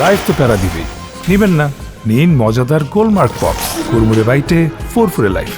Life তো প্যারা দিবেই। নিবেন না, নিন মজাদার গোলমার্ক পপস, কুরমুরে বাইটে ফুরফুরে লাইফ।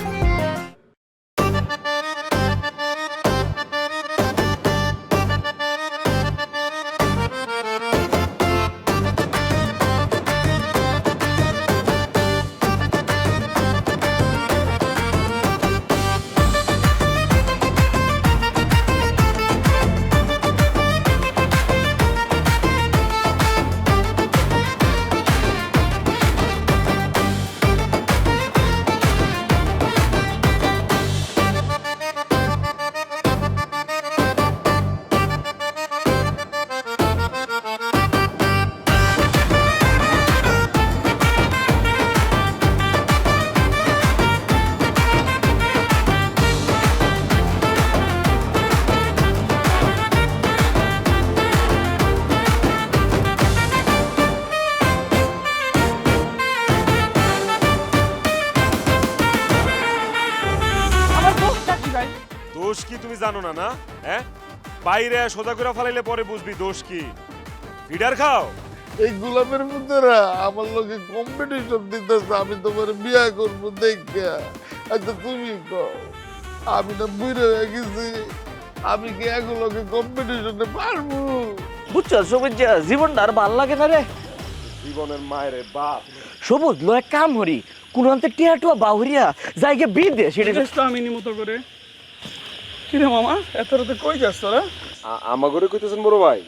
দোষ কি তুমি জানো না? না হ্যাঁ, বাইরে সোজা করে ফেলাইলে পরে বুঝবি দোষ কি। ফিডার খাও। এই গোলাপের পুতরা আমার লোকে কম্পিটিশন দিতেছে, আমি তোমার বিয়ে করবো দেখে। আচ্ছা তুমি কও, আমি না বুড়ো হয়ে গেছি, আমি কি এগুলোকে কম্পিটিশনে পারবো? বুঝছো সবুজ, জীবনটা আর ভাল লাগে না রে। জীবনের মায়ের বাপ। সবুজ লো এক কাম হরি, কোন আনতে টিয়াটুয়া বাহুরিয়া জায়গা বিদে সেটা তো আমি নিমতো করে। কিরে মামা, এত রাতে কই যাস তোরা? আমার ঘরে কইতেছেন বড় ভাই?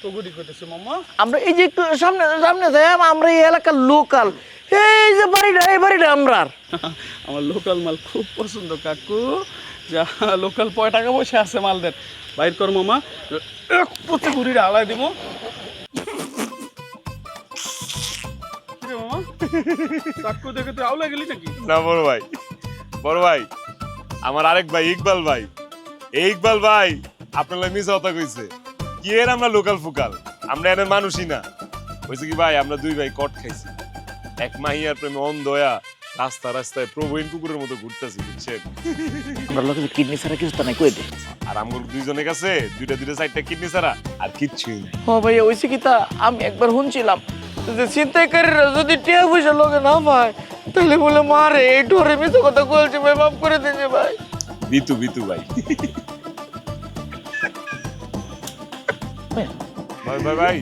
তো গুড়ি করতেছে মামা। আমরা এই যে একটু সামনে সামনে যাই, আমরা এই এলাকার লোকাল, এই যে বাড়িটা, এই বাড়িটা আমরা। আমার লোকাল মাল খুব পছন্দ কাকু। যা লোকাল টাকা পয়সা আছে মালদের বাইর কর মামা, এক পথে ঘুরিটা আলাই দিব। কিরে মামা, কাকু দেখে তুই আওলা গেলি নাকি? না বড় ভাই, বড় ভাই আমার আরেক ভাই ইকবাল ভাই। এই ইকবাল ভাই আপনার লাগে মিছা কথা কইছে। কি এর আমরা লোকাল ফুকাল, আমরা এনের মানুষই না। হয়েছে কি ভাই, আমরা দুই ভাই কট খাইছি, এক মাহিয়ার প্রেমে অন্ধ হইয়া রাস্তা রাস্তায় প্রবীণ কুকুরের মতো ঘুরতেছি, বুঝছেন? আমরা লোকে কিডনি ছাড়া কিছু তো নাই, কই দে। আর আমগুলো দুইজনের কাছে দুইটা চারটা কিডনি ছাড়া আর কিচ্ছুই নাই। ও ভাই ওইসে কি তা, আমি একবার শুনছিলাম যে ছিনতাইকারীরা যদি টিয়া পয়সা লোকে না পায় তাহলে বলে মারে, এই ডরে মিথ্যে কথা বলছে ভাই, মাফ করে দিয়েছে ভাই। বিতু বিতু ভাই। ভাই ভাই ভাই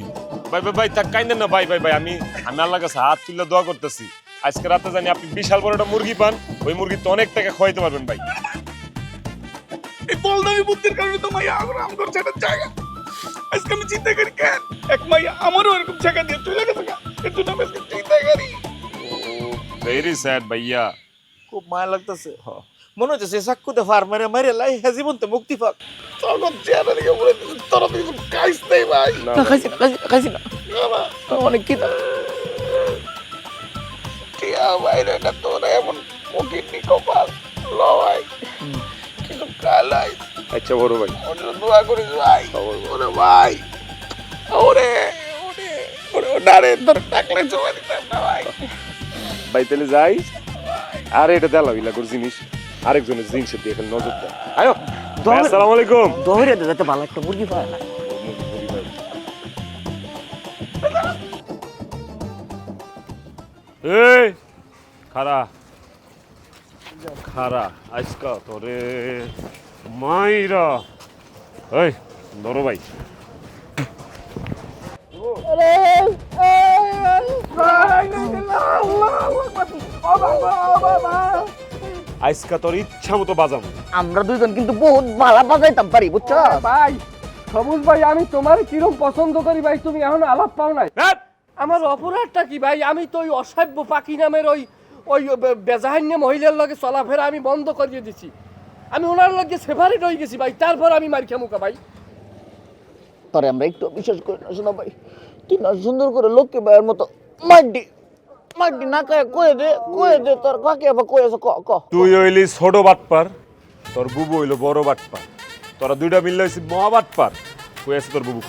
ভাই ভাই ভাই তা কাইন্দেন না ভাই ভাই ভাই, আমি আল্লাহর কাছে হাত তুলে দোয়া করতেছি আজকে রাতে জানি আপনি বিশাল বড় একটা মুরগি পান, ওই মুরগি তো অনেক টাকা খাওয়াইতে পারবেন ভাই। এই বলদামি বুদ্ধির কারণে তো মাইয়া আমগর ছেড়ে জায়গা। আজকে আমি চিন্তা করি কেন এক মাইয়া আমারও এরকম জায়গা দিয়ে চলে গেছে, এর জন্য আমি আজকে চিন্তা করি। ভেরি স্যাড ভাইয়া। খুব মায়া লাগতেছে, মনে হচ্ছে চাক্কুতে ফার মেরে মেরে লাই হ্যাঁ জীবনতে মুক্তি পাক। তখন চেহারা দিকে বলে তোরা তো কিছু খাইস নাই ভাই। খাইছি না অনেক কি টিয়া বাইরে না তোরা এমন কঠিন কপাল ল ভাই, কিছু কালাই আচ্ছা বড় ভাই, ওটা দোয়া করিস ভাই। ওরে ভাই, ওরে ওরে ওরে ডারে তোর টাকলে জমা দিতাম না ভাই। ভাই তাহলে যাই। আর এটা দেলা ইলা করে জিনিস আরেকজনের জিনিসের দিয়ে এখানে নজর দেয়। আয়ো ভাই, আসসালামু আলাইকুম। দহরে যাতে ভালো একটা মুরগি পায় না। এই খারা খারা আজকা তোরে মাইরা। এই ধরো ভাই। আজকা তোর ইচ্ছা মতো বাজাবো। আমরা দুইজন কিন্তু বহুত ভালো বাজাইতাম পারি, বুঝছো ভাই? সবুজ ভাই, আমি তোমার কিরম পছন্দ করি ভাই, তুমি এখন আলাপ পাও নাই। আমার অপরাধটা কি ভাই? আমি তো ওই অসভ্য পাখি নামের ওই ওই বেজাহান্য মহিলার লগে চলাফেরা আমি বন্ধ করিয়ে দিছি। আমি ওনার লগে সেপারেট হয়ে গেছি ভাই, তারপর আমি মার খামুকা ভাই। তোরে আমরা একটু বিশ্বাস করি না, শোনা ভাই, তুই না সুন্দর করে লোককে ভাইয়ের মতো মাড্ডি মাড্ডি না কয়ে দে তোর কাকে আবার কয়েছে ক। তুই হইলি ছোট বাটপার, তোর বুবু হইলো বড় বাটপার, তোরা দুইটা মিললে হইছিস মহা বাটপার। কই আছে তোর বুবু?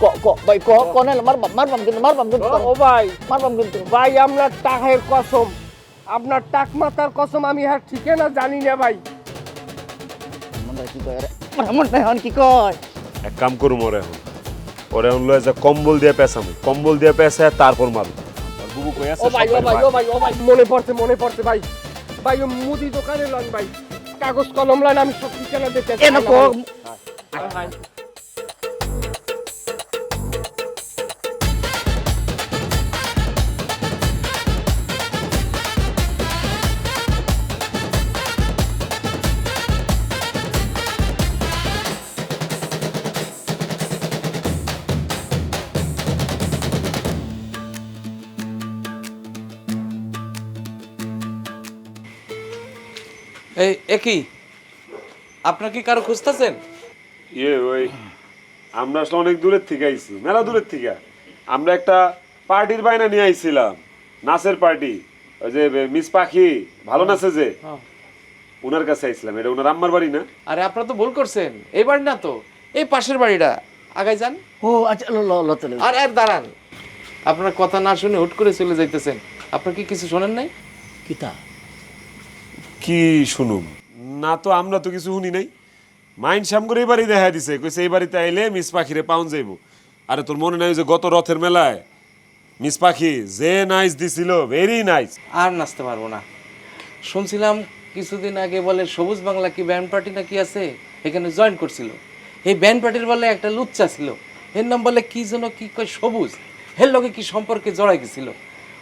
ক ভাই ক নাহলে মারবাম কিন্তু ও ভাই, মারবাম কিন্তু। ভাই আপনার টাকের কসম, আপনার টাক মাতার কসম, আমি আর ঠিকানা জানি না ভাই। কি কয় রে? কি কয়? এক কাম করুম ওর এখন, ওরে অনলো যে কম্বল দিয়ে পেছামু, কম্বল দিয়ে পেছায় তারপর মারু। আর বুবু কই আছে? ও ভাই ও ভাই ও ভাই ও ভাই মনে পড়ছে ভাই। ভাই ও মুদি দোকানে লন ভাই, কাগজ কলম লন, আমি সব ঠিকানা দিতে চাই। এনে কো এই একই আপনার কি কারো খুঁজতেছেন? ওই আমরা আসলে অনেক দূরের থেকে আইছি, মেলা দূরের থেকে। আমরা একটা পার্টির বাইনা নিয়ে আইছিলাম, নাচের পার্টি। ওই যে মিস পাখি ভালো নাচে যে, ওনার কাছে আইছিলাম। এটা ওনার আম্মার বাড়ি না? আরে আপনারা তো ভুল করছেন, এই বাড়ি না তো, এই পাশের বাড়িটা। আগাই যান। ও আচ্ছা ল চলে আর আর দাঁড়ান, আপনার কথা না শুনে হুট করে চলে যাইতেছেন। আপনার কি কিছু শোনেন নাই? কিতা কি শুনুম না তো, আমরা তো কিছু শুনি নাই। মাইন শ্যাম করে এই বাড়ি দেখা দিছে, কইছে এই বাড়িতে আইলে মিস পাখিরে পাউন যাইব। আরে তোর মনে নাই যে গত রথের মেলায় মিস পাখি যে নাইস দিছিল, ভেরি নাইস। আর নাচতে পারবো না। শুনছিলাম কিছুদিন আগে বলে সবুজ বাংলা কি ব্যান্ড পার্টি নাকি আছে, এখানে জয়েন করছিল। এই ব্যান্ড পার্টির বলে একটা লুচ্চা ছিল, এর নাম বলে কি যেন কি কয় সবুজ। এর লগে কি সম্পর্কে জড়াই গেছিল,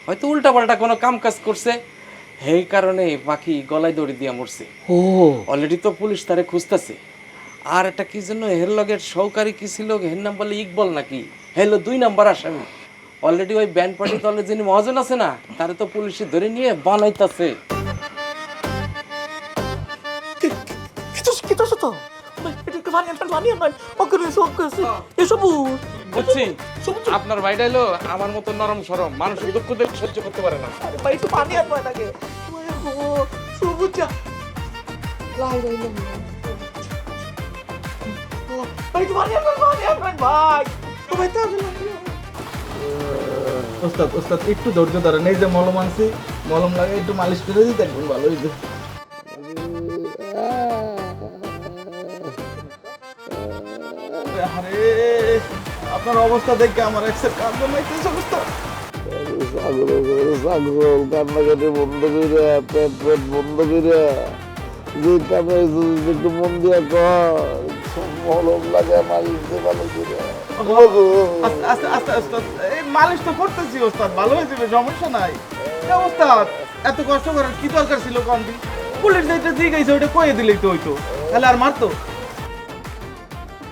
হয়তো উল্টাপাল্টা কোনো কাম কাজ করছে, এই কারণে পাখি গলায় দড়ি দিয়া মরছে। ও অলরেডি তো পুলিশ তারে খুঁজতেছে। আর একটা কি জন্য হের লগের সহকারী কি ছিল, হের নাম বলে ইকবল নাকি, হেলো 2 নাম্বার আসামি। অলরেডি ওই ব্যান্ড পার্টি দলে যিনি মহাজন আছে না, তারে তো পুলিশে ধরে নিয়ে বানাইতাছে। বুঝছি আপনার ভাইটা এলো আমার মতো নরম সরম, মানুষের দুঃখ দেখে সহ্য করতে পারে না। ওস্তাদ ওস্তাদ একটু ধৈর্য ধরেন, এই যে মলম আনছি, মলম লাগে একটু মালিশ করে দিই, দেখবেন ভালো হয়েছে। আরে আপনার অবস্থা দেখে আমার এক্সের কান্না মাইতেছে অবস্থা। ছাগল কান্নাকাটি বন্ধ করে, পেট বন্ধ করে, যে কামড়াইছে একটু মন দিয়া কর, মলম লাগে মালিশ দিয়ে ভালো করে। আস্তে আস্তে আস্তে আস্তে এই মালিশ তো করতেছি ওস্তাদ, ভালো হয়ে যাবে, সমস্যা নাই। এ ওস্তাদ এত কষ্ট করার কি দরকার ছিল কম দিন? পুলিশ যেটা দিয়ে গেছে ওইটা কয়ে দিলেই তো হইতো, তাহলে আর মারতো।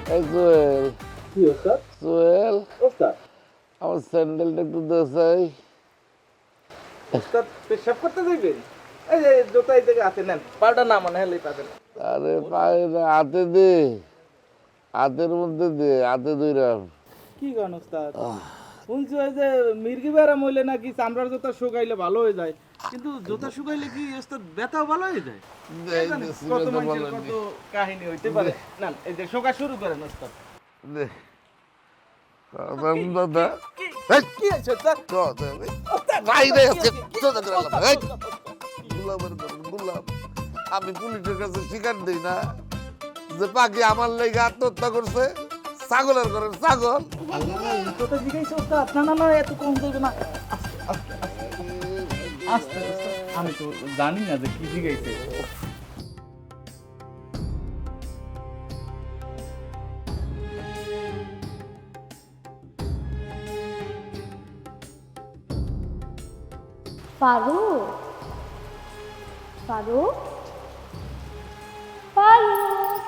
সোহেল, কি ওস্তাদ? সোহেল, ওস্তাদ আমার স্যান্ডেলটা একটু দেখাই। ওস্তাদ পেশাব করতে যাইবেন? এই যে জুতা এই জায়গায় আছে, নেন, পাল্টা না মানে হেলেই পাবেন। আরে পায়ে না, হাতে দে, হাতের মধ্যে দে, হাতে ধইরাম। কি গান ওস্তাদ? শুনছি ওই যে মির্গি ব্যারাম হইলে নাকি চামড়ার জুতা শুকাইলে ভালো হয়ে যায়, কিন্তু জুতা শুকাইলে কি ওস্তাদ ব্যথাও ভালো হয়ে যায়? কত মানুষের কত কাহিনী হইতে পারে। না এই যে শোকা শুরু করেন ওস্তাদ। দে দাদা, কি আছে ওস্তাদ? বাইরে আছে, সোজা করে আলাম। এই, গোলামের ঘরে গোলাম। আমি পুলিশের কাছে স্বীকার দিই না যে পাখি আমার লেগে আত্মহত্যা করছে, ছাগলের ঘরের ছাগল। কথা জিজ্ঞাসা ওস্তাদ, না না না এত কম যাবে না, আস্তে আস্তে আস্তে আস্তে। আমি তো জানি না যে কি জিজ্ঞাসা। ফারুক, ফারুক, ফারুক,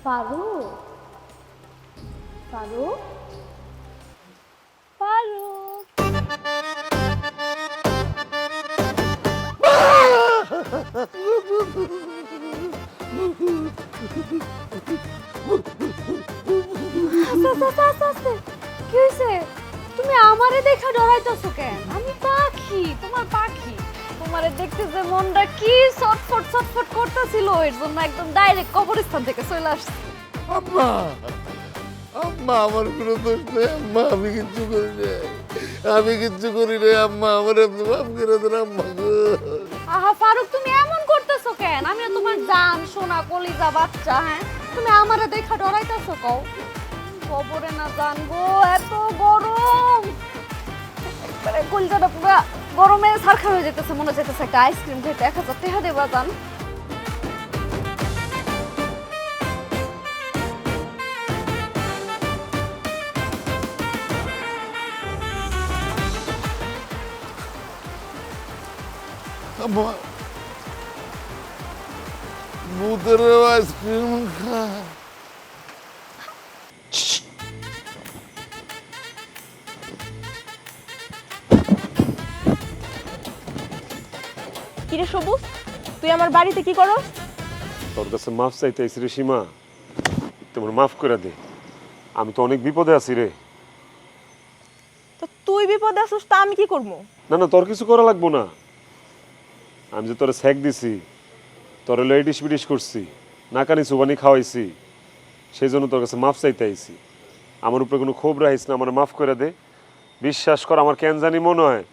ফারুক, ফারুক, ফারুক। আস্তে, কি হয়েছে? তুমি আমারে দেখা ডরাইতেছো কেন? আমি পাখি, তোমার পাখি। তোমারে দেখতে যে মনটা কি ছটফট ছটফট করতেছিল, এর জন্য একদম ডাইরেক্ট কবরস্থান থেকে চলে আসছি। আম্মা, আম্মা আমার কোনো দোষ নেই আম্মা, আমি কিচ্ছু করি নাই, আমি কিচ্ছু করি নাই আম্মা, আমার আপনি মাফ করে দেন আম্মা গো। আহা ফারুক, তুমি এমন করতেছো কেন? আমি তোমার জান সোনা কলিজা বাচ্চা, হ্যাঁ তুমি আমারে দেখা ডরাইতাছো কও খবরে না জানবো এত গরম একবারে কলজাটা পুরো গরমে সারখা হয়ে যেতেছে মনে যেতেছে একটা আইসক্রিম খেতে 1000 টাকা দেবা জান আমার ভূতের আইসক্রিম খা কিরে সবুজ তুই আমার বাড়িতে কি করো? তোর কাছে মাফ চাইতে আইছি রে সীমা, তোমার মাফ করে দে। আমি তো অনেক বিপদে আছি রে। তো তুই বিপদে আছিস তা আমি কি করবো? না না, তোর কিছু করা লাগবো না। আমি যে তোরে স্যাক দিছি, তোরে লেডিস বিডিস করছি, নাকানি চুবানি খাওয়াইছি, সেই জন্য তোর কাছে মাফ চাইতে আইছি। আমার উপরে কোনো ক্ষোভ রাখিস না, আমার মাফ করে দে। বিশ্বাস কর, আমার কেন জানি মনে হয়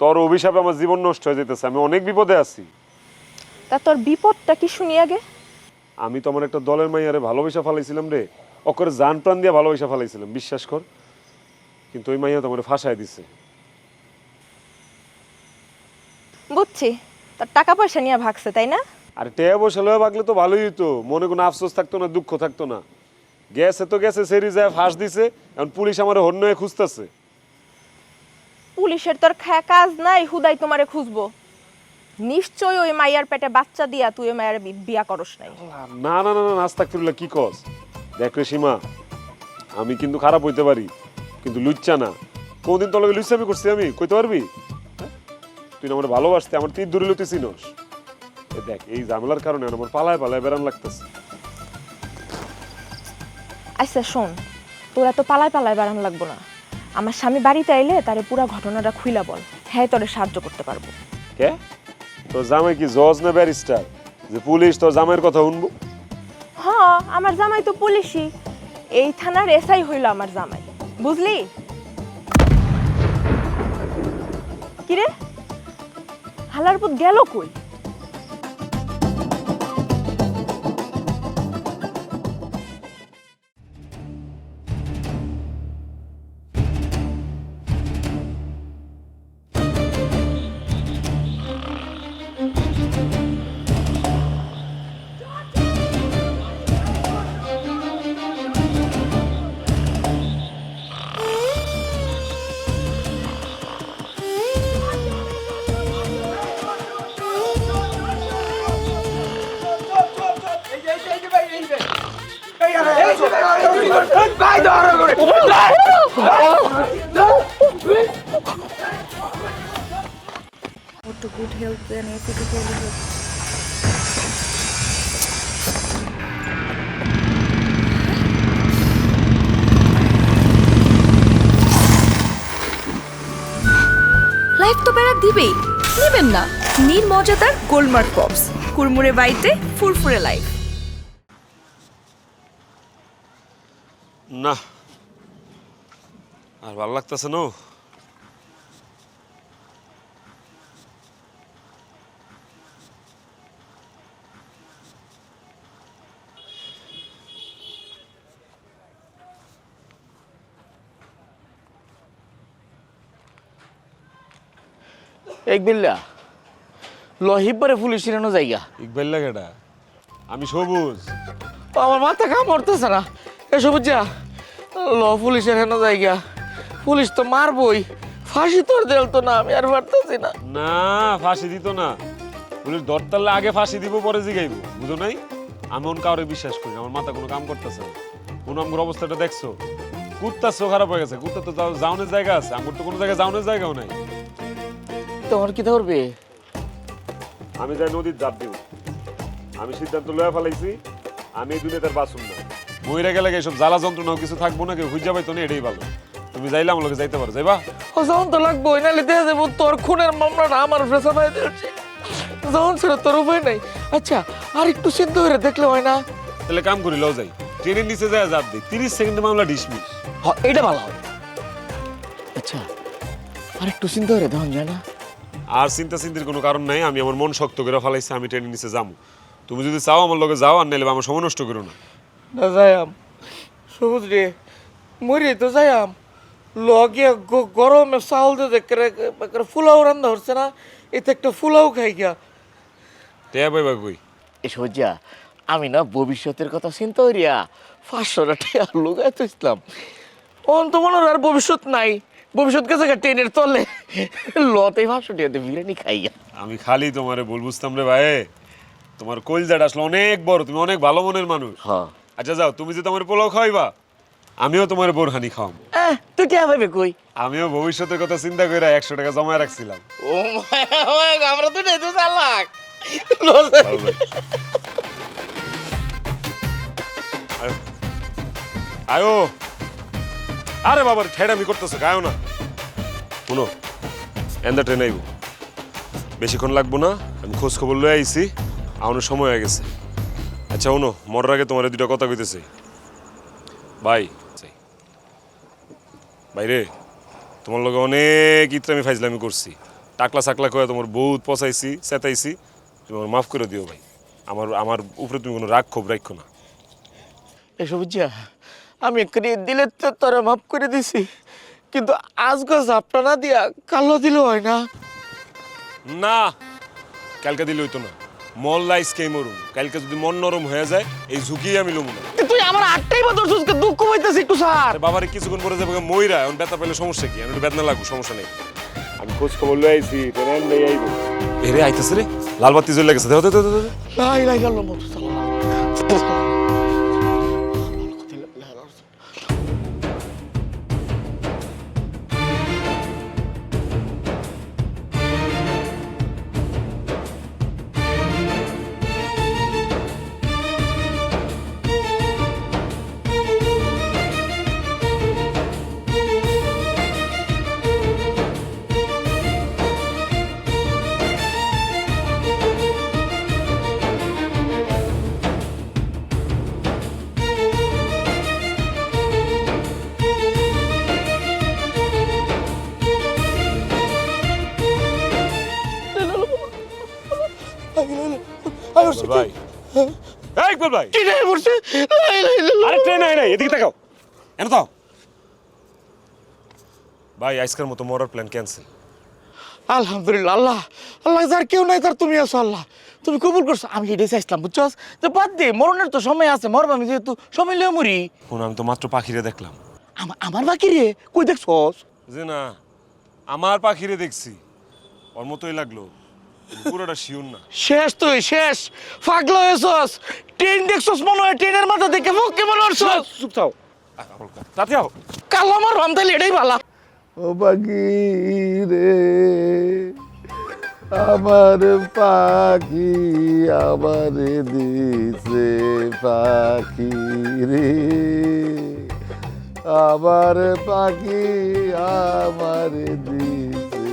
তোর অভিশাপে আমার জীবন নষ্ট হয়ে যেতেছে। আমি অনেক বিপদে আছি। তা তোর বিপদটা কি শুনি আগে। আমি তো আমার একটা দলের মাইয়ারে ভালোবাসা ফালাইছিলাম রে, ওকে জান প্রাণ দিয়ে ভালোবাসা ফালাইছিলাম, বিশ্বাস কর। কিন্তু ওই মাইয়া তো আমার ফাঁসায় দিছে। বুঝছি, তোর টাকা পয়সা নিয়ে ভাগছে তাই না? আর টেয়া বসে লয়ে ভাগলে তো ভালোই হইতো, মনে কোনো আফসোস থাকতো না, দুঃখ থাকতো না। গেছে তো গেছে, সেরি যায় ফাঁস দিছে, এখন পুলিশ আমার হন্য হয়ে খুঁজতেছে। পুলিশের তোর কাজ নাই, হুদাই তোমারে খুঁজবো। নিশ্চয়ই ওই মাইয়ার পেটে বাচ্চা দিয়া তুই ওই মায়ের বিয়া করস নাই। না না না না, আস্তাগফিরুল্লাহ, কি কস? দেখ রে সীমা, আমি কিন্তু খারাপ হইতে পারি, কিন্তু লুচ্চা না। কোনদিন তোর লগে লুচ্চামি করছি আমি? কইতে পারবি? হ্যাঁ? তুই না আমার ভালোবাসতে, আমার তীর ধরে লইতে চিনস। দেখ, এই ঝামেলার কারণে আমার পালায় পালায় বেড়ান লাগতেছে। আচ্ছা শোন, তোর এত পালায় পালায় বেড়ান লাগবো না। আমার স্বামী বাড়িতে আইলে তারে পুরো ঘটনাটা খুইলা বল, হ্যাঁ তোরে সাহায্য করতে পারবো। কে? তোর জামাই কি জজ না ব্যারিস্টার যে পুলিশ তোর জামাইয়ের কথা শুনবো? হ্যাঁ, আমার জামাই তো পুলিশই। এই থানার এসআই হইল আমার জামাই, বুঝলি? কিরে, হালার পুত গেল কই? to good health and physically health. Life তো বেড়া দিবেই, নেবেন না? নীল মজাদার গোলমার্ক পপস, কুরমুরে বাইতে ফুরফুরে লাইফ। না, আর ভালো লাগতেছে না। এক বিল্লা লহিবারে পুলিশ এনো জায়গা। ইকবাল লাগেটা, আমি সবুজ। আমার মাথা কামড়তেছে না। এ সবুজ যা, ল পুলিশের হেন জায়গা। পুলিশ তো মারবই, ফাঁসি তোর দেল তো না, আমি আর পারতেছি না। না, ফাঁসি দিত না। পুলিশ ধরতালে আগে ফাঁসি দিব, পরে জিগাইব, বুঝো নাই? আমি অন কাউরে বিশ্বাস করি না, আমার মাথা কোনো কাম করতেছে না। কোন আমার অবস্থাটা দেখছো? কুত্তার চো খারাপ হয়ে গেছে। কুত্তা তো যাওনের জায়গা আছে, আমার তো কোনো জায়গায় যাওনের জায়গাও নাই। তোমার কি করবে? আমি যাই নদীর জাপ দিব। আমি সিদ্ধান্ত লয়া ফেলাইছি, আমি এই দুনিয়াতে বাঁচুন না। মহিরা গেলে এইসব জ্বালা যন্ত্রণাও কিছু থাকবো না, কেউ খুঁজা পাইতো না, এটাই ভালো। তুমি যাইলে আমার লোকে যাইতে পারো, যাইবা? ও যখন তো লাগবো, নাহলে দেখা যাবো তোর খুনের মামলাটা আমার ফেসা পাই দিয়েছে। যখন ছিল তোর উপায় নাই। আচ্ছা, আর একটু সিদ্ধ করে দেখলে হয় না? তাহলে কাম করি, লও যাই, ট্রেনের নিচে যায় জাপ দিই, 30 সেকেন্ডে মামলা ডিসমিস। হ্যাঁ, এটা ভালো হয়। আচ্ছা, আর একটু চিন্তা করে দেখুন যায় না? আর চিন্তা চিন্তির কোনো কারণ নাই। আমি আমার মন শক্ত করে ফেলাইছি, আমি ট্রেনের নিচে যাবো। তুমি যদি চাও আমার লগে যাও, আর নাইলে আমার সময় নষ্ট করো না। না যাইম সবুজ রে মরে তো যাইম লগে গরমে চাউল দিয়ে ফুলাও রান্না হচ্ছে না এতে একটা ফুলাও খাই গিয়া তে পাইবা কই এসব যা আমি না ভবিষ্যতের কথা চিন্তা করিয়া 500 টাকা লুকাই তো ইসলাম অন্ত মনে আর ভবিষ্যৎ নাই ভবিষ্যৎ গেছে ট্রেনের তলে লতে 500 টাকাতে বিরিয়ানি খাইয়া আমি খালি তোমারে বল বুঝতাম রে ভাই তোমার কলজাটা আসলে অনেক বড় তুমি অনেক ভালো মনের মানুষ হ্যাঁ আচ্ছা যাও তুমি যে তোমার পোলাও খাওয়াইবা আমিও তোমার বোরহানি খাওয়াম তুই কে ভাবে কই আমিও ভবিষ্যতের কথা চিন্তা করে 100 টাকা জমায় রাখছিলাম ও আমরা তো নেই তো চালাক ভালো ভাই। আয়ো। আয়ো আরে বাবার ঠেড়ামি করতেছো গায়ও না শুনো এন্দা ট্রেন আইব বেশিক্ষণ লাগবো না আমি খোঁজ খবর লয়ে আইছি আমার সময় হয়ে গেছে আচ্ছা শুনো মরার আগে তোমার দুটা কথা কইতেছি ভাই বাইরে তোমার লগে অনেক ইত্রামি ফাইজলামি করছি টাকলা সাকলা করে তোমার বহুত পচাইছি চেতাইছি তুমি আমার মাফ করে দিও ভাই আমার উপরে তুমি কোনো রাগ ক্ষোভ রাখো না এসব যা আমি একটু দিলে তো তোরা মাফ করে দিছি কিন্তু আজকে ঝাপটা না দিয়া কালো দিলে হয় না না কালকে দিলে হইতো না মল্লা ইসকেই মরুম কালকে যদি মন নরম হয়ে যায় এই ঝুঁকি আমি লমু না তুই আমার আটটাই বা দর্শককে দুঃখ পাইতেছি একটু স্যার আরে বাবারে কিছুক্ষণ পরে যাবে মইরা এখন ব্যথা পেলে সমস্যা কি আমি একটু বেদনা লাগু সমস্যা নেই আমি খোঁজ খবর লয়ে আইছি ট্রেন লই আইবো এরে আইতাছে রে লাল বাতি জ্বলে গেছে দেখো দেখো দেখো লাই লাই গেল মত ভাই এই ইকবাল ভাই কি রে বলছে লাই লাই আরে ট্রেন আই নাই এদিকে তাকাও এনে তাও ভাই আজকের মতো মরার প্ল্যান ক্যান্সেল আলহামদুলিল্লাহ আল্লাহ আল্লাহ যার কেউ নাই তার তুমি আছো আল্লাহ তুমি কবুল করছো আমি এটাই চাইছিলাম বুঝছস যে বাদ দে মরণের তো সময় আছে মরব আমি যেহেতু সময় লিয়ে মরি শুন আমি তো মাত্র পাখিরে দেখলাম আমার বাকি রে কই দেখছস যে না আমার পাখিরে দেখছি ওর মতোই লাগলো পুরোটা শিওর না শেষ তুই শেষ পাগলা হয়েছস ট্রেন দেখছস মনে হয় ট্রেনের মাথা দেখে মুখ কেমন উঠছস চুপ থাও তাতে আও কাল আমার রন্ধাইলে এটাই ভালো ও পাখি রে আমার পাখি আমার দিছে পাখি রে আমার পাখি আমার দিছে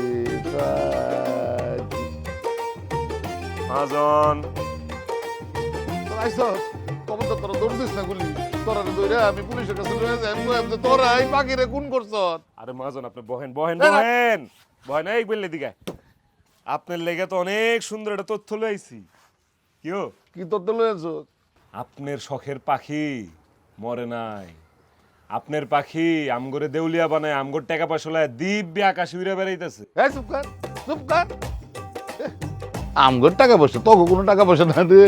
পাখি মাজন কবে তো তোরা দৌড় দিস না গুলি তোরা দৌড়ে আমি পুলিশের কাছে লয়ে যাই তোরা এই পাখিরে কোন করছ আরে মাজন আপনি বহেন বহেন বহেন বহেন এই বললে দিকে আপনার লেগে তো অনেক সুন্দর একটা তথ্য লইছি কিও কি তথ্য লয়েছ আপনার শখের পাখি মরে নাই আপনার পাখি আমগরে দেউলিয়া বানায় আমগর টাকা পয়সা লয় দিব্যে আকাশে উড়ে বেড়াইতেছে এই চুপ কর চুপ কর আমগর টাকা পয়সা তোকে কোনো টাকা পয়সা না রে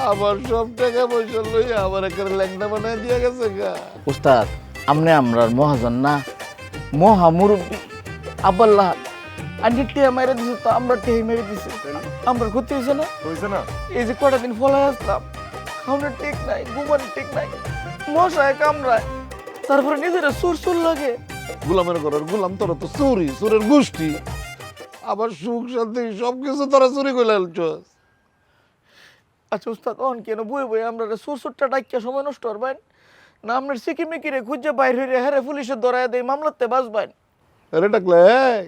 আমার সব টাকা পয়সা লই আমার একটা ল্যাংটা বানায় দিয়ে গেছে গা উস্তাদ আমনে আমরার মহাজন না মহা মুরব্বী আব্বাল্লাহ আন্টি টেহা মেরে দিছে তো আমরা টেহে মেরে দিছে আমরা ক্ষতি হয়েছে না হইছে না এই যে কটা দিন ফলাই আসলাম খাওয়ানোর ঠিক নাই ঘুমানোর ঠিক নাই মশায় কামড়ায় তারপরে নিজেরা সুর সুর লাগে গোলামের ঘরের গোলাম তোরা তো চুরি চোরের গোষ্ঠী আবার সুখ শান্তি সবকিছু তোরা চুরি করে আলছস আচ্ছা উস্তাদ অন কেন বই বই আমরা সুর সুরটা ডাকিয়া সময় নষ্ট করবেন না আপনার সিকিমিকিরে খুঁজে বাইর হইরে হেরে পুলিশের ধরায় দেয় মামলাতে বাঁচবেন আরে ডাকলে এই,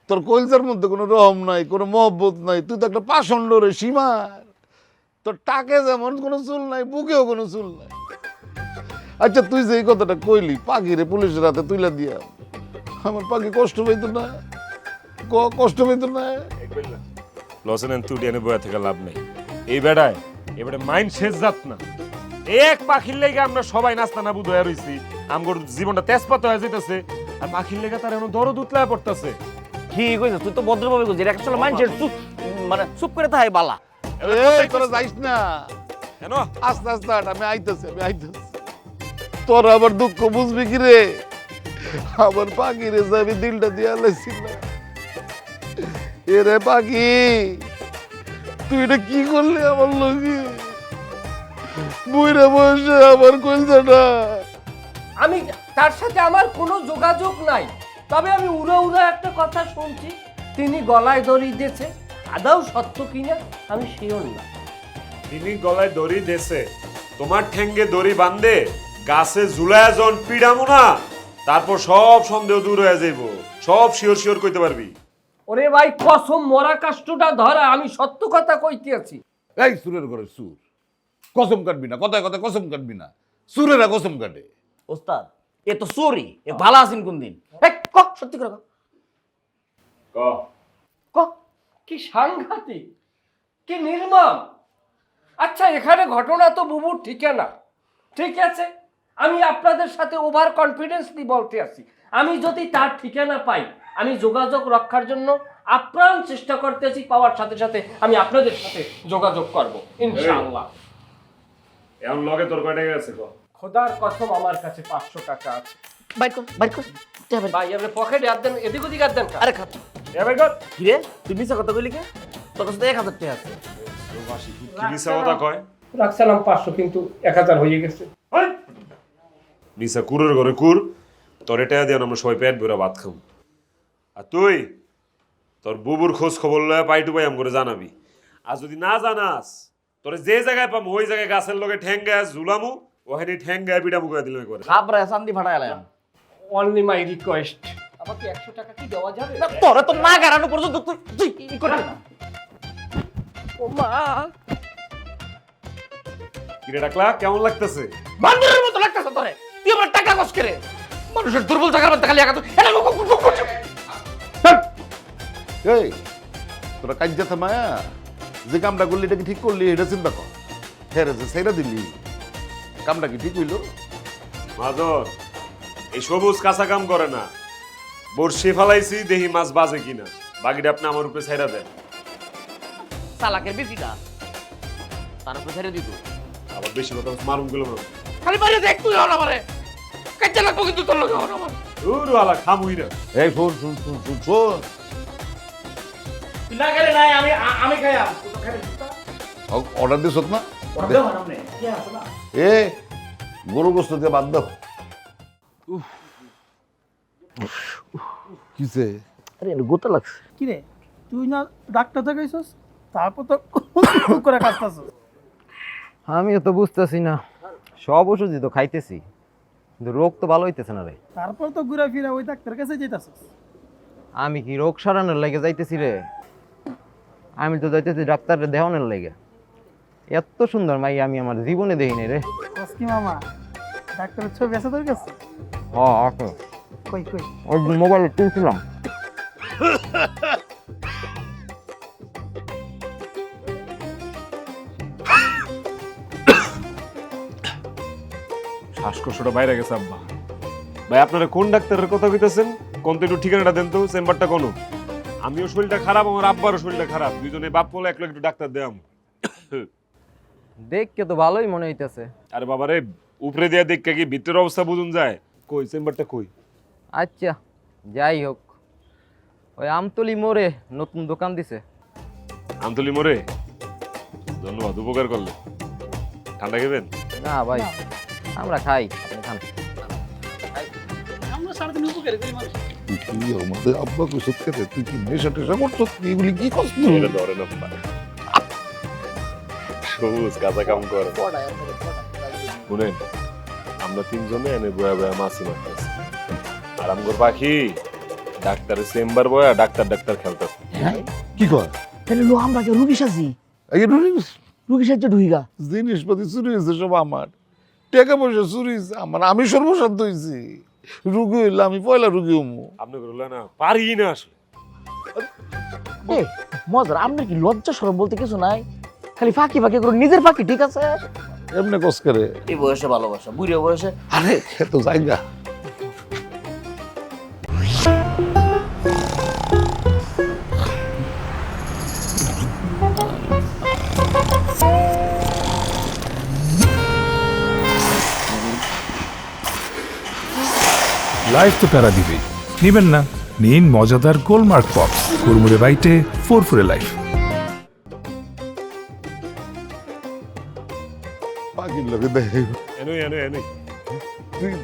তোর কলজার মধ্যে কোনো রহম নাই কোনো মহব্বত নাই তুই তো একটা পাষণ্ড রে সীমার তোর টাকে যেমন কোনো চুল নাই বুকেও কোনো চুল নাই আচ্ছা তুই যে এই কথাটা কইলি পাখিরে পুলিশের হাতে তুইলা দিয়া আমার পাখি কষ্ট পাইতো না কষ্ট পাইতো না লসেন তুই এনে বয়া থেকে লাভ নেই এই বেড়ায় এবারে মাইন্ড শেষ যাত না এক পাখির লেগে আমরা সবাই নাস্তানা বুধ হয়ে রইছি, আমগোর জীবনটা তেজপাত হয়ে যাইতেছে, আর পাখির লেগে তার এখন দরদ উতলায় পড়তেছে। কি কইছ তুই তো ভদ্রভাবে কইছিস, এটা আসলে মানুষের চুপ মানে চুপ করে তাই বালা। এই তোরা যাইস না, কেন আস্তে আস্তে হাঁট, আমি আইতেছি। তোর আবার দুঃখ বুঝবি কি রে? আমার পাখি রে আমি দিলটা দিয়া লাইছিলাম। এ রে পাখি, তুই এটা কি করলি আমার লগে? বুইরা বসে আমার কলজাটা। আমি তার সাথে আমার কোনো যোগাযোগ নাই, তবে আমি উড়ো উড়ো একটা কথা শুনছি, তিনি গলায় দড়ি দিয়েছে। আদাও সত্য কিনা আমি শিওর না। তিনি গলায় দড়ি দেছে, তোমার ঠ্যাঙ্গে দড়ি বান্ধে গাছে ঝুলায় জন পিড়ামু না, তারপর সব সন্দেহ দূর হয়ে যাইব, সব শিওর শিওর কইতে পারবি। ওরে ভাই কসম মরা কাষ্টটা ধরা, আমি সত্য কথা কইতে আছি। এই সুরের ঘরে সুর, কসম কাটবি না, কথায় কথায় কসম কাটবি না। সুরেরা কসম কাটে। ওস্তাদ এ তো চোরি, এ ভালো আছেন কোন দিন? এই ক সত্যি করে ক। ক ক কি সাংঘাতিক, কি নির্মম। আচ্ছা এখানে ঘটনা তো বুবুর ঠিকানা, ঠিক আছে, আমি আপনাদের সাথে ওভার কনফিডেন্সলি বলতে আছি, আমি যদি তার ঠিকানা পাই আমি যোগাযোগ রক্ষার জন্য আপ্রাণ চেষ্টা করতেছি, পাওয়ার সাথে সাথে আমি আপনাদের সাথে যোগাযোগ করব ইনশাআল্লাহ। এখন লগে তোর কয় টাকা আছে? ক খোদার কসম আমার কাছে 500 টাকা আছে। বাইর কর বাইর কর। ভাই আপনি পকেটে হাত দেন, এদিক ওদিক হাত দেন। আরে খাচ্ছ এবার কর। কি রে, তুই মিছা কথা কইলি কে? তোর কাছে 1000 টাকা আছে। কি মিছা কথা কয়? রাখছিলাম 500 কিন্তু 1000 হয়ে গেছে। মিছা কুরের ঘরে কুর, তোর এটা দিয়ে আমরা সবাই পেট ভরে ভাত খাবো। আর তুই তোর বুবুর খোঁজ খবর লয়ে পাই টু পাই আম করে জানাবি। আর যদি না জানাস, তোরে যে জায়গায় পাবো ওই জায়গায় গাছের লগে ঠ্যাঙ্গায় ঝুলামু, ওখানে ঠ্যাঙ্গায় পিটামু করে দিলাম করে। খাবরা শান্তি ফাটাইলাম। অনলি মাই রিকোয়েস্ট, আমাকে 100 টাকা কি দেওয়া যাবে? তোরা তো না গারানো পর্যন্ত তুই কি করে? ও মা, কিরে ডাকলা, কেমন লাগতেছে? বান্দরের মতো লাগতেছে তোরে। তুই আমার টাকা কস করে, মানুষের দুর্বল টাকার মধ্যে খালি একা তুই এটা লোক করছে। এই তোরা কাজ যেতে মায়া, যে কামটা করলি এটা কি ঠিক করলি? এটা চিন্তা কর। হ্যাঁ রে, সেইটা দিলি, কামটা কি ঠিক হইলো? মাদর, এই সবুজ কাঁচা কাম করে না। বর্ষি ফালাইছি, দেখি মাছ বাজে কিনা, বাকিটা আপনি আমার উপরে ছাইরা দেন। চালাকের বেশিটা তার উপরে ছেড়ে দিত। আবার বেশি কথা মারুম গেল না। খালি বাইরে দেখ তুই হন আমারে কাজে লাগবো, কিন্তু তোর লগে হন আমার। দূর আলা খামুই না। এই শোন শোন শোন শোন শোন, তুই না গেলে নাই, আমি খাইয়াম। অর্ডার দিস না? এ গরু গোস্ত দিয়ে বাদ দাও। কিসে? আরে গোতা লাগছে। কি রে, তুই না ডাক্তার দেখাইছস, তারপর তো করে কাজতাছস। আমিও তো বুঝতেছি না, সব ওষুধই তো খাইতেছি কিন্তু রোগ তো ভালো হইতেছে না রে। তারপর তো ঘুরে ফিরে ওই ডাক্তার কাছে যেতেছস। আমি কি রোগ সারানোর লাগে যাইতেছি রে? আমি তো যাইতেছি ডাক্তারের দেখানোর লাগে। এত সুন্দর মাই আমি আমার জীবনে দেখি নাই রে। কি মামা, ডাক্তারের ছবি আছে তোর কাছে? হ্যাঁ আছে, কই কই? ওই মোবাইলে তুলছিলাম। শ্বাসকষ্টটা বাইরে গেছে আব্বা। ভাই আপনারা কোন ডাক্তারের কথা কইতেছেন? কোন তো একটু ঠিকানাটা দেন তো, চেম্বারটা কোন? আমিও শরীরটা খারাপ, আমার আব্বারও শরীরটা খারাপ, দুইজনে বাপ বলে এক লাখ একটু ডাক্তার দেয়াম। দেখকে তো ভালোই মনে হইতেছে। আরে বাবারে, উপরে দিয়া দেখে কি ভিতরের অবস্থা বুঝুন যায়? কই চেম্বারটা কই? আচ্ছা যাই হোক, ওই আমতলি মোড়ে নতুন দোকান দিছে। আমতলি মোড়ে? ধন্যবাদ, উপকার করলে। ঠান্ডা খাবেন? না ভাই, আমরা খাই, আপনি খান। আমরা সারাদিন উপকার করি মানুষ। তুই আমাদের আব্বা কইছত কেটে, তুই কি নেশা টেশা করছস? এগুলি কি করছ? এটা ধরে না পারে। সবুজ কাঁচা কাম করে। শুনেন, আমরা তিনজনে এনে বয়া বয়া মাছি মারতেছি, আর আমগোর পাখি ডাক্তারের চেম্বার বয়া ডাক্তার ডাক্তার খেলতেছে। কি কর? তাহলে লো আমরা কে রুগী সাজি, এই রুগী সাজে ঢুইগা। জিনিসপাতি চুরি হয়েছে সব আমার, টাকা পয়সা চুরি হয়েছে আমার, আমি সর্বসাধ্য হয়েছি। রুগী হইলে আমি পয়লা রুগী হমু। আপনি করলে না পারি না আসলে। এ মজার, আপনার কি লজ্জা শরম বলতে কিছু নাই? খালি ফাঁকি ফাঁকি করে নিজের ফাঁকি, ঠিক আছে? এমনি কস করে এই বয়সে ভালোবাসা, বুড়ো বয়সে আরে তো জায়গা লাইফ তো প্যারা দিবেই, নিবেন না? নিন মজাদার গোলমার্ক পপস, কুরমুরে বাইটে ফুরফুরে লাইফ। পাখির লোকে দেখে এনুই এনুই এনুই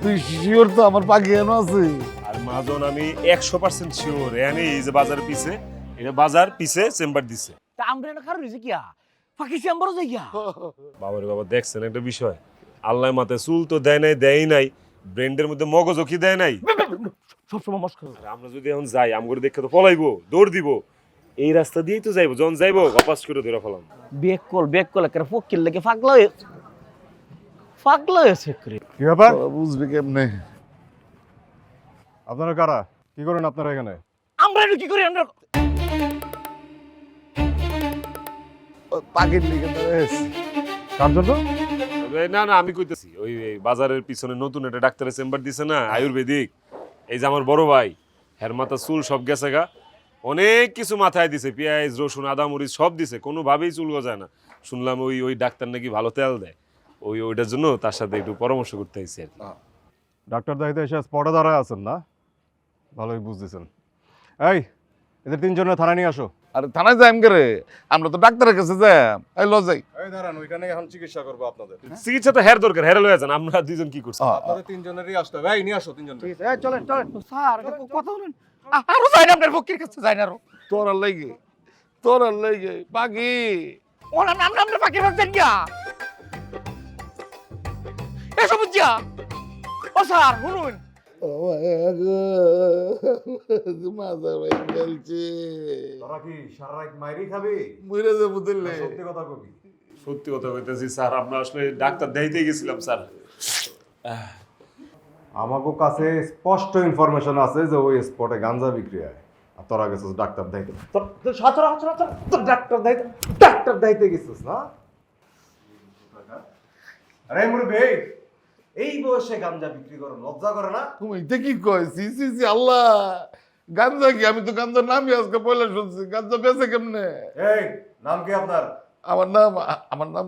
তুই শিওর তো আমার পাখি এনো আছে? আর মাজন আমি 100% শিওর এনে এই যে বাজার পিছে, এটা বাজার পিছে চেম্বার দিছে। তা আমরা না কারো হইছে কিয়া ফাঁকি চেম্বারও যাই গিয়া। বাবারে বাবা, দেখছেন একটা বিষয়, আল্লাহ মাথায় চুল তো দেয় নাই, দেয় নাই, ব্রেন্ডের মধ্যে মগজও কি দেয় নাই। সবসময় মস্কর। আর আমরা যদি এখন যাই, আমগরে দেখে তো পলাইবো, দৌড় দিব, এই রাস্তা দিয়েই তো যাইবো, যখন যাইবো গপাস করে ধরে ফেলাম। বেক কল একটা ফকির লাগে পাগলা হয়েছে করে। কি ব্যাপার? বুঝবি কেমনে? আপনারা কারা? কি করেন আপনারা এখানে? আমরা কি করি? আমরা পাখির লিগে কার জন্য? না না, আমি কইতেছি ওই বাজারের পিছনে নতুন একটা ডাক্তারের চেম্বার দিছে না, আয়ুর্বেদিক। এই যে আমার বড় ভাই, হের মাথা চুল সব গেছে গা, অনেক কিছু মাথায় দিছে, পেঁয়াজ রসুন আদা মরিচ সব দিছে, কোনোভাবেই চুল গজায় না। শুনলাম ওই ডাক্তার নাকি ভালো তেল দেয়, ওইটার জন্য তার সাথে একটু পরামর্শ করতে আইছি আর কি। ডাক্তার দায়িত্বে এসে স্পটে দাঁড়ায় আছেন না? ভালোই বুঝতেছেন। এই এদের তিনজনের থানায় নিয়ে আসো। আরে থানায় যাইম করে, আমরা তো ডাক্তারের কাছে যাই। এই ল যাই। এই দাঁড়ান, ওইখানে এখন চিকিৎসা করবো আপনাদের। চিকিৎসা তো হের দরকার, হেরে লয়ে যান, আমরা দুইজন কি করছি? আপনাদের তিনজনেরই আসতে হবে। এই নিয়ে আসো তিনজন। চলেন চলেন স্যার কথা বলেন, আরো যাই না আপনার ফকির কাছে যাই না আরো। তোর লাগে পাখি ওরা নাম আমরা ফাঁকির ভাবছেন গিয়া এসব বুঝিয়া। ও স্যার শুনুন, মাথা ভাই গেলছে। তোরা কি সারা রাত মাইরি খাবি? মরে যাবো দিলে। সত্যি কথা কবি। সত্যি কথা কইতেছি স্যার, আমরা আসলে ডাক্তার দেখাইতে গেছিলাম স্যার। আমাকে কাছে স্পষ্ট ইনফরমেশন আছে যে ওই স্পটে গাঞ্জা বিক্রি হয়, আর তোরা গেছিস ডাক্তার দেখাইতে। তোর ডাক্তার দেখাইতে গেছিস না? আরে মুরব্বি, এই বয়সে গাঞ্জা বিক্রি করো, লজ্জা করে না? তুমি এটা কি কয়? সি আল্লাহ, গাঞ্জা কি? আমি তো গাঞ্জার নামই আজকে পয়লা শুনছি। গাঞ্জা বেচে কেমনে? এই নাম কি আপনার? আমার নাম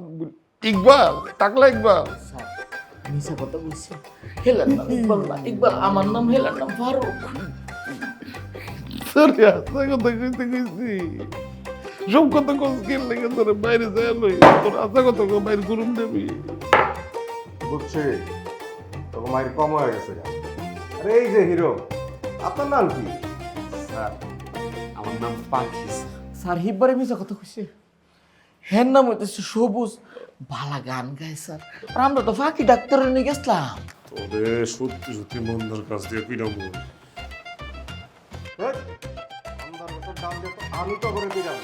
ইকবাল, টাকলা ইকবাল। মিছা কথা বলছি। হেলার নাম ইকবাল না, ইকবাল আমার নাম, হেলার নাম ফারুক। সরি, আস্তে কথা কইছি। সব কথা কইল লেগে তোর বাইরে যায় লই, তোর আস্তে কথা কই বাইরে করুম দেবি। বুঝছি, তোর মায়ের কম হয়ে গেছে। আরে এই যে হিরো, আপনার নাম কি? স্যার আমার নাম পাখি। স্যার হিব্বারে মিছা কথা কইছে। হের নাম হইতেছে সবুজ, ভালা গান গায় স্যার। আর আমরা তো ফাঁকি ডাক্তারের নিয়ে গেছিলাম। তোরে সত্যি সত্যি মন্দার কাছ দিয়ে পিড়াবো। আমি তো করে দিলাম।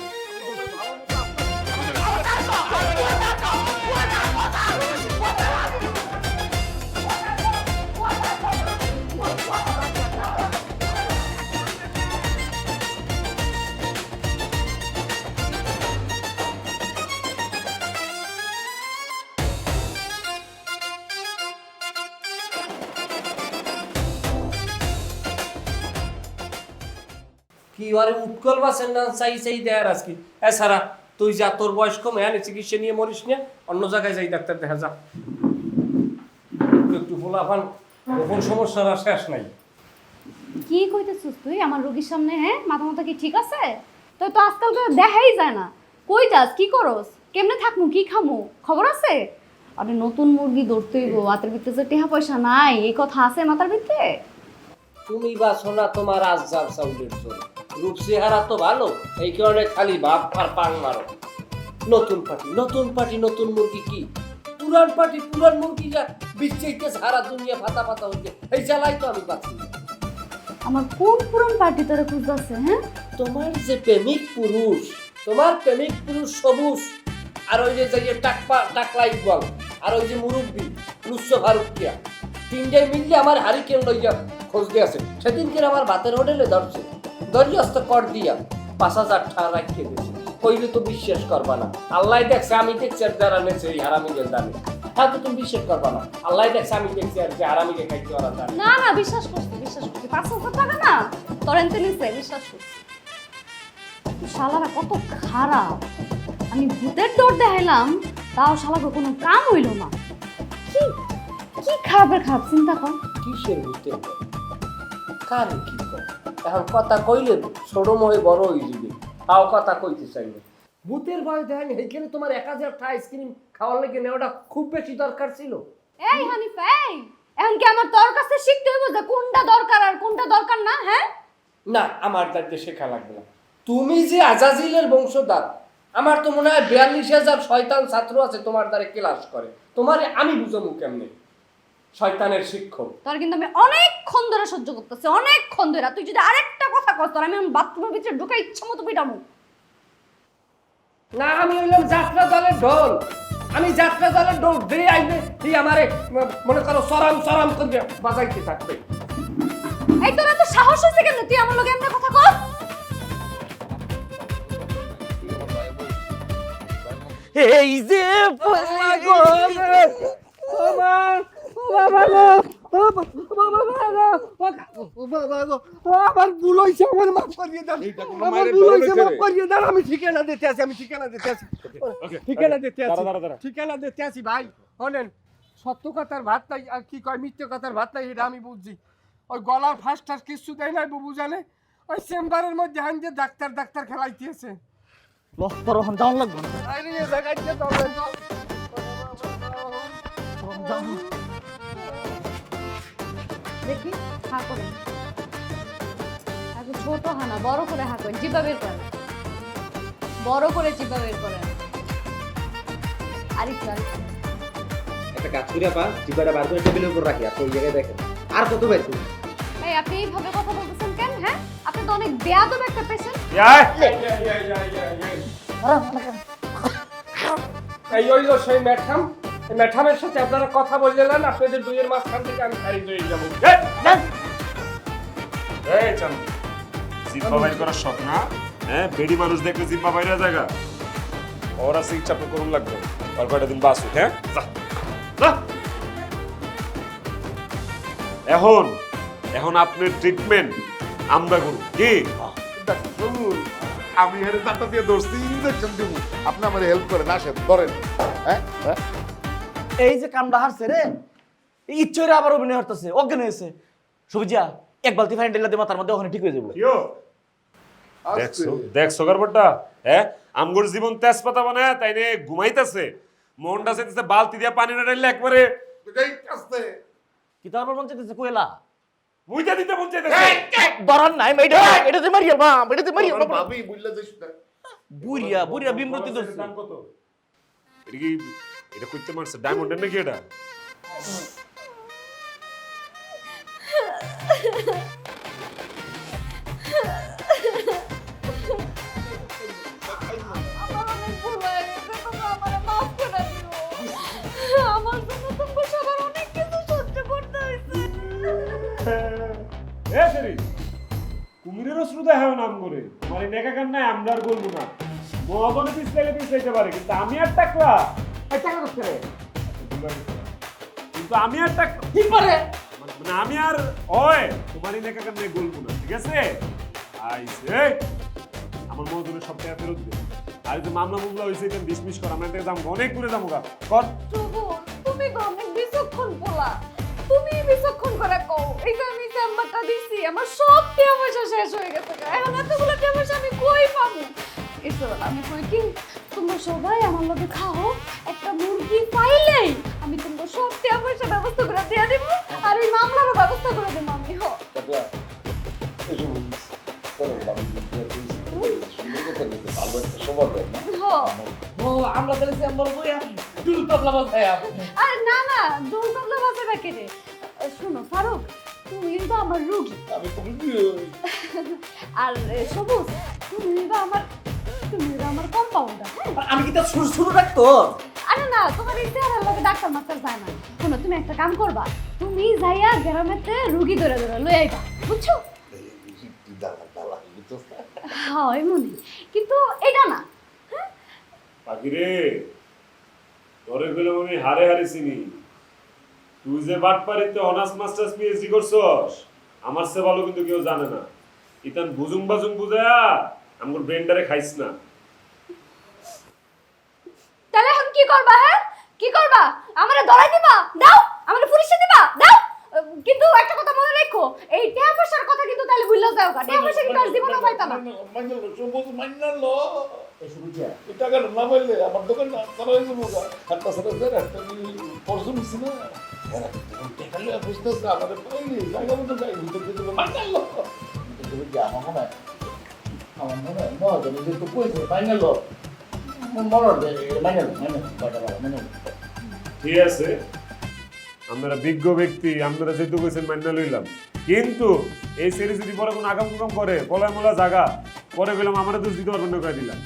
কি আরে উৎকল বাসের না চাই দেয়ার আজকে। সারা তুই যা, তোর বয়স কম, হ্যাঁ চিকিৎসা নিয়ে মরিস না, অন্য জায়গায় যাই ডাক্তার দেখা যা। একটু ফোলাফান, কখন সমস্যার আর শেষ নাই। কি কইতেছিস তুই আমার রোগীর সামনে? হ্যাঁ, মাথা কি ঠিক আছে? তো আজকাল তো দেখাই যায় না। কই যাস, কি করস, কেমনে থাকমু, কি খামু, খবর আছে? আরে নতুন মুরগি ধরতে হইব, মাথার ভিতরে যে টাকা পয়সা নাই, এই কথা আছে মাথার ভিতরে? তুমি বাসো না তোমার আজজাব সাউন্ডের জন্য। রূপ চেহারা তো ভালো, এই কারণে খালি ভাব আর পাং মারো। নতুন পার্টি নতুন মুরগি কি? পুরান পার্টি পুরান মুরগি যা বিচ্ছেইতে সারা দুনিয়া ফাতা হইতে, এই জ্বালাই তো আমি পাচ্ছি না। আমার কোন পুরান পার্টি তোরে খুঁজতেছে? হ্যাঁ, তোমার যে প্রেমিক পুরুষ সবুজ, আর ওই যে টাকলা ইকবাল, আর ওই যে মুরব্বী লুচ্ছো ফারুকিয়া, তিনটাই মিললে আমার হারিকেন লইয়া খোঁজ দিয়ে আছে। সেদিনকে আমার ভাতের হোটেলে ধরছে, দরিয়াস্ত কর দিয়া 5,000 টাকা রাখিয়ে দিয়েছে। কইলে তো বিশ্বাস করবা না। আল্লাহ দেখছে, আমি দেখছি, আর যারা নেছে এই হারামিদের দামে। তাহলে তুমি বিশ্বাস করবা না। আল্লাহ দেখছে, আমি দেখছি, আর যে আরামি খাইতে ওরা জানে। না না, বিশ্বাস করছি 5,000 টাকা না তোর এনতে নিছে, বিশ্বাস করছি। শালারা কত খারাপ, আমি ভূতের ডর দেখাইলাম তাও শালাকে কোনো কাম হইল না। কি কি খারাপের খারাপ চিন্তা কর। কিসের ভূতের ভয়? কার কি কর? এখন কথা কইলে ছোট মহে বড় হয়ে যাবে, তাও কথা কইতে চাইবে। ভূতের ভয় দেখেন, এইখানে তোমার 1000টা আইসক্রিম খাওয়ার লেগে নেওয়াটা খুব বেশি দরকার ছিল। এই হানিফ, এই এখন কি আমার তোর কাছে শিখতে হইব যে কোনটা দরকার আর কোনটা দরকার না? হ্যাঁ না, আমার দায়িত্বে শেখা লাগবে না। তুমি যে আজাজিলের বংশধর, আমার তো মনে হয় 42,000 শয়তান ছাত্র আছে তোমার দ্বারে ক্লাস করে। তোমার আমি বুঝাবো কেমনে শয়তানের শিক্ষক? তোর কিন্তু আমি অনেকক্ষণ ধরে সহ্য করতেছি, অনেকক্ষণ ধরে। তুই যদি আরেকটা কথা কস তোর আমি বাথরুমের ভিতরে ঢুকে ইচ্ছা মতো পিটামু। না, আমি হইলাম যাত্রা দলের ঢোল। আমি যাত্রা দলের ঢোল দিয়ে আইলে তুই আমারে মনে করো সরাম সরাম করে বাজাইতে থাকবে। এই তোর এত সাহস হইছে কেন তুই আমার লগে এমন কথা কস? এই যে আমার ভুল হয়েছে, আমার মাফ করিয়ে দেন। আমার ভুল হয়েছে, মাফ করিয়ে দেন। আমি ঠিকানা দিতে আছি, ঠিকানা দিতে আছি ভাই। শোনেন, সত্য কথার ভাত নাই আর কি কয় মিথ্যে কথার ভাত নাই, এটা আমি বুঝছি। ওই গলার ফাঁস টাস কিছু দেয় নাই বুবু জানে। ওই চেম্বারের মধ্যে হান যে ডাক্তার খেলাইতেছে। তোর এখন যাওয়ার লাগবে না। দেখি হা করে, আগে ছোট হানা বড় করে হা করে জিব্বা বের করে, বড় করে জিব্বা বের করে। আরেকটু একটা কাজ করিয়া পা জিবাটা বার করে টেবিলের উপর রাখি, আর ওই জায়গায় দেখেন আর কত বের করুন। এই আপনি এইভাবে কথা বলতেছেন কেন? হ্যাঁ, আপনি তো অনেক বেয়াদব একটা পেশেন্ট। এই ওই সেই ম্যাডাম, এই ম্যাডামের সাথে আপনারা কথা বললেন, আপনাদের দুইয়ের মাঝখান থেকে আমি খারিজ হয়ে যাবো। এই চান্দু, জিম্মা বাইর করার শখ না? হ্যাঁ, বেডি মানুষ দেখলে জিম্মা বাইরের জায়গা ওরা শিক্ষা আপনি করুন লাগবে। আর কয়টা দিন বাসুক। হ্যাঁ, এখন আপনার ট্রিটমেন্ট আমরা করুন। কি আমি হেরে দাঁতটা দিয়ে ধরছি, ইনজেকশন দিব, আপনি আমার হেল্প করেন, আসেন ধরেন। হ্যাঁ হ্যাঁ, এই যে কামড়া হারছে রে, ইচ্ছরে আবার অভিনয় করতেছে, অজ্ঞান হয়েছে। সুবিজা এক বালতি ফাইন ঢেলে দে মাথার মধ্যে, ওখানে ঠিক হয়ে যাবো। দেখছো গড়বড়টা? হ্যাঁ, আমগোর জীবন তেজপাতা বানায় তাই নিয়ে ঘুমাইতেছে, মনটা চাইতেছে বালতি দিয়ে পানি না ঢাললে একবারে কি তারপর মন চাইতেছে কোয়েলা মুইটা দিতে মন চাইতেছে। দরান নাই মেইডা, এটাতে মারিয়া বাম, এটাতে মারিয়া বাম। ভাবি বুঝলা যাইস না, বুড়িয়া বিমৃতি দছে। দাম কত? এটা কি এটা কইতে মারছে ডায়মন্ডের নাকি এটা? কুমিরের অশ্রু দেখাও নাম করে তোমার এই নেকা কান নাই, আমরা আর বলবো না। মহাজনে পিছলাইতে পারে, কিন্তু আমি আর টাকলা কিন্তু আমি আর টাক কি পারে মানে আমি আর ওই তোমার এই নেকা কান নাই বলবো না, ঠিক আছে? আইছে আমার মহাজনের সব টাকা ফেরত দে। আর যে মামলা হয়েছে এটা ডিসমিস কর, আমরা থেকে দাম অনেক দূরে যাবো গা। কর তুমি তো অনেক বিচক্ষণ পোলা, তুমি বিচক্ষণ করে কও। এই যে আমি চেম্বারটা দিছি, আমার সব টাকা পয়সা শেষ হয়ে গেছে। এখন এতগুলো টাকা পয়সা আমি কই পাবো? এসব আমি কই কি, তোমরা সবাই আমার লগে খাও, একটা মুরগি পাইলেই আমি তোমরা সব টাকা পয়সা ব্যবস্থা করে দিয়ে দেবো, আর এই মামলারও ব্যবস্থা করে দেবো আমি। হো ও আমরা তাহলে চেম্বার বইয়া দুল তবলা বাজায়। আরে না না, দোল তবলা বাজাবে কে রে? শোনো ফারুক, তুমি তো আমার রোগী, আর সবুজ তুমি তো আমার কম্পাউন্ডার। আমি কি তার শুরু রাখতো? আরে না, তোমার এই চেহারার লগে ডাক্তার মাস্টার যায় না। শোনো, তুমি একটা কাম করবা, তুমি যাইয়া গ্রামেতে রুগী ধরে লই আইবা, বুঝছো? হয় মনে, কিন্তু এটা না। পাখিরে তোরে গেলাম আমি হারে হারে চিনি। তুই যে বাটপাড়িতে অনার্স মাস্টার্স পিএইচডি করছস আমার চেয়ে ভালো কিন্তু কেউ জানে না। ইতান বুজুং বাজুং বুঝায়া আমার ব্রেন্ডারে খাইস না। তাহলে এখন কি করবা? হ্যাঁ কি করবা? আমারে ধরাই দিবা? দাও। আমারে পুলিশে দিবা? দাও। কিন্তু একটা কথা মনে রেখো, এই টিয়া পয়সার কথা কিন্তু তাহলে ভুলে যাও গা। টিয়া পয়সা কিন্তু আর জীবনে পাইতা না। মাইনাল সবুজ মাইনাল এই টাকাটা না পাইলে আমার দোকান না তারা হয়ে যাবো গা। আর তাছাড়া যে একটা পরশুন ছিল না টাকালে বুঝতেছে আমাদের পাইলে জায়গা মতো যাই ভিতর দিতে মাইনাল আমার মনে হয় মহাজনে যেহেতু কইছে মাইনাল ঠিক আছে, আমরা বিজ্ঞ ব্যক্তি, আমরা যেহেতু কইছেন মান্য লইলাম। কিন্তু এই সিরিজ যদি পরে কোনো আগাম কুকাম করে পলায় মোলা জায়গা পরে গেলাম আমরা দোষ দিতে পারবেন না করে দিলাম।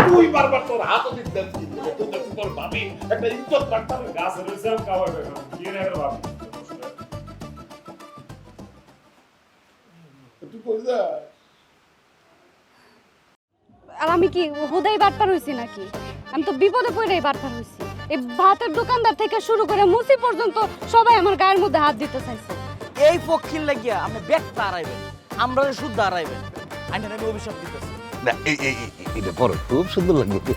তুই বারবার তোর হাত দিতে তোর ভাবি একটা ইজ্জত রাখতে হবে। গাছ রয়েছে আমি খাওয়া কি রে ভাবি তুই কই যা আর আমি কি হুদাই বাটপার হইছি নাকি? আমি তো বিপদে পড়েই বাটপার হইছি। এই ভাতের দোকানদার থেকে শুরু করে মুসি পর্যন্ত সবাই আমার গায়ের মধ্যে হাত দিতে চাইছে। এই পক্ষীর লাগিয়া আপনি ব্যাগটা হারাইবেন, আমরা শুদ্ধ হারাইবেন। আমি অভিশাপ দিতেছি। না এই এটা পরে খুব সুন্দর লাগবে।